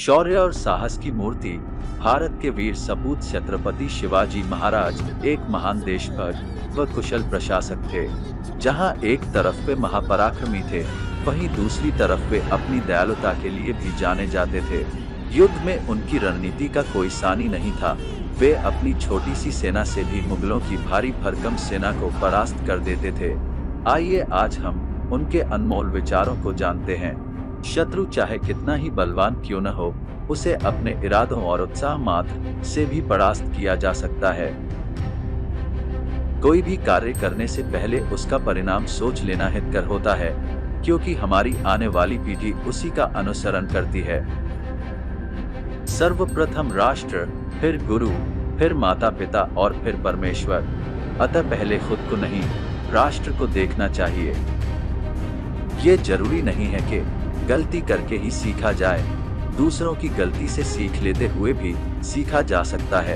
शौर्य और साहस की मूर्ति, भारत के वीर सपूत छत्रपति शिवाजी महाराज एक महान देशभक्त व कुशल प्रशासक थे। जहां एक तरफ वे महापराक्रमी थे, वहीं दूसरी तरफ वे अपनी दयालुता के लिए भी जाने जाते थे। युद्ध में उनकी रणनीति का कोई सानी नहीं था। वे अपनी छोटी सी सेना से भी मुगलों की भारी भरकम सेना को परास्त कर देते थे। आइए आज हम उनके अनमोल विचारों को जानते हैं। शत्रु चाहे कितना ही बलवान क्यों न हो, उसे अपने इरादों और उत्साह मात्र से भी परास्त किया जा सकता है। कोई भी कार्य करने से पहले उसका परिणाम सोच लेना हितकर होता है, क्योंकि हमारी आने वाली पीढ़ी उसी का अनुसरण करती है। सर्वप्रथम राष्ट्र, फिर गुरु, फिर माता पिता और फिर परमेश्वर। अतः पहले खुद को नहीं, राष्ट्र को देखना चाहिए। ये जरूरी नहीं है कि गलती करके ही सीखा जाए, दूसरों की गलती से सीख लेते हुए भी सीखा जा सकता है।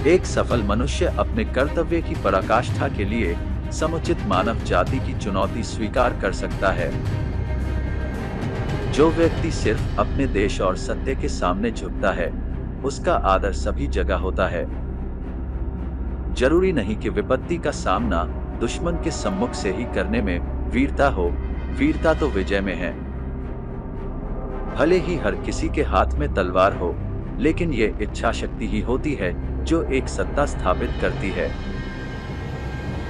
एक सफल मनुष्य अपने कर्तव्य की पराकाष्ठा के लिए समुचित मानव जाति की चुनौती स्वीकार कर सकता है। जो व्यक्ति सिर्फ अपने देश और सत्य के सामने झुकता है, उसका आदर सभी जगह होता है। जरूरी नहीं कि विपत्ति का सामना दुश्मन के सम्मुख से ही करने में वीरता हो, वीरता तो विजय में है। भले ही हर किसी के हाथ में तलवार हो, लेकिन ये इच्छा शक्ति ही होती है जो एक सत्ता स्थापित करती है।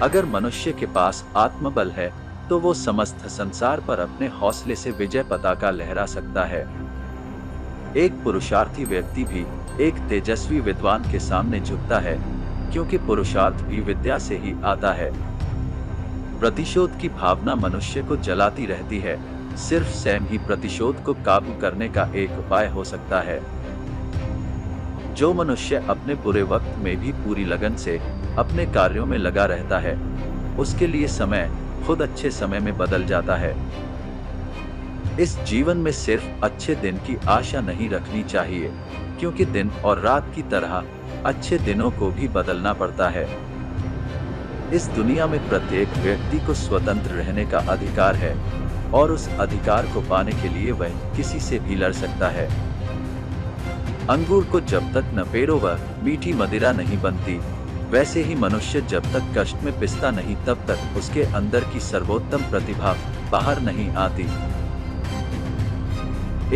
अगर मनुष्य के पास आत्मबल है, तो वो समस्त संसार पर अपने हौसले से विजय पताका लहरा सकता है। एक पुरुषार्थी व्यक्ति भी एक तेजस्वी विद्वान के सामने झुकता है, क्योंकि पुरुषार्थ भी विद्या से ही आता है। प्रतिशोध की भावना मनुष्य को जलाती रहती है। सिर्फ स्वयं ही प्रतिशोध को काबू करने का एक उपाय हो सकता है। जो मनुष्य अपने बुरे वक्त में भी पूरी लगन से अपने कार्यों में लगा रहता है, उसके लिए समय खुद अच्छे समय में बदल जाता है। इस जीवन में सिर्फ अच्छे दिन की आशा नहीं रखनी चाहिए, क्योंकि दिन और रात की तरह अच्छे दिनों को भी बदलना पड़ता है। इस दुनिया में प्रत्येक व्यक्ति को स्वतंत्र रहने का अधिकार है, और उस अधिकार को पाने के लिए वह किसी से भी लड़ सकता है। अंगूर को जब तक न पेरो वह मीठी मदिरा नहीं बनती, वैसे ही मनुष्य जब तक कष्ट में पिसता नहीं, तब तक उसके अंदर की सर्वोत्तम प्रतिभा बाहर नहीं आती।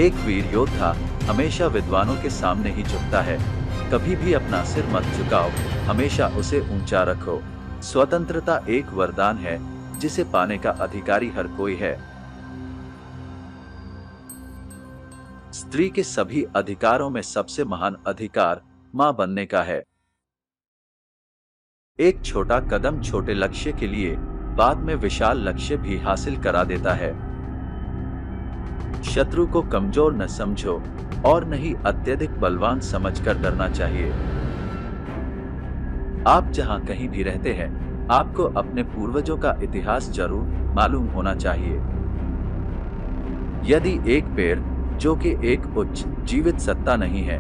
एक वीर योद्धा हमेशा विद्वानों के सामने ही झुकता है। कभी भी अपना सिर मत झुकाओ, हमेशा उसे ऊंचा रखो। स्वतंत्रता एक वरदान है, जिसे पाने का अधिकारी हर कोई है। स्त्री के सभी अधिकारों में सबसे महान अधिकार मां बनने का है। एक छोटा कदम छोटे लक्ष्य के लिए बाद में विशाल लक्ष्य भी हासिल करा देता है। शत्रु को कमजोर न समझो और न ही अत्यधिक बलवान समझकर डरना चाहिए। आप जहां कहीं भी रहते हैं, आपको अपने पूर्वजों का इतिहास जरूर मालूम होना चाहिए। यदि एक पेड़, जो कि एक उच्च जीवित सत्ता नहीं है,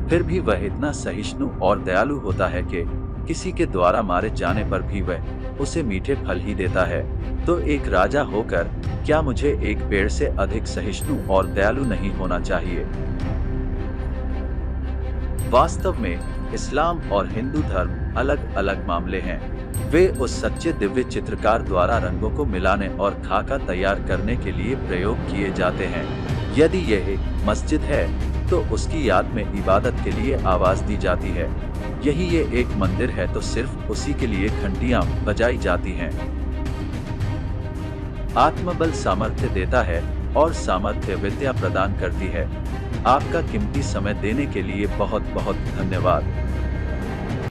फिर भी वह इतना सहिष्णु और दयालु होता है कि किसी के द्वारा मारे जाने पर भी वह उसे मीठे फल ही देता है, तो एक राजा होकर क्या मुझे एक पेड़ से अधिक सहिष्णु और दयालु नहीं होना चाहिए? वास्तव में इस्लाम और हिंदू धर्म अलग अलग मामले हैं। वे उस सच्चे दिव्य चित्रकार द्वारा रंगों को मिलाने और खाका तैयार करने के लिए प्रयोग किए जाते हैं। यदि यह एक मस्जिद है, तो उसकी याद में इबादत के लिए आवाज दी जाती है। यही ये एक मंदिर है, तो सिर्फ उसी के लिए घंटियां बजाई जाती हैं। आत्मबल सामर्थ्य देता है और सामर्थ्य विद्या प्रदान करती है। आपका कीमती समय देने के लिए बहुत बहुत धन्यवाद।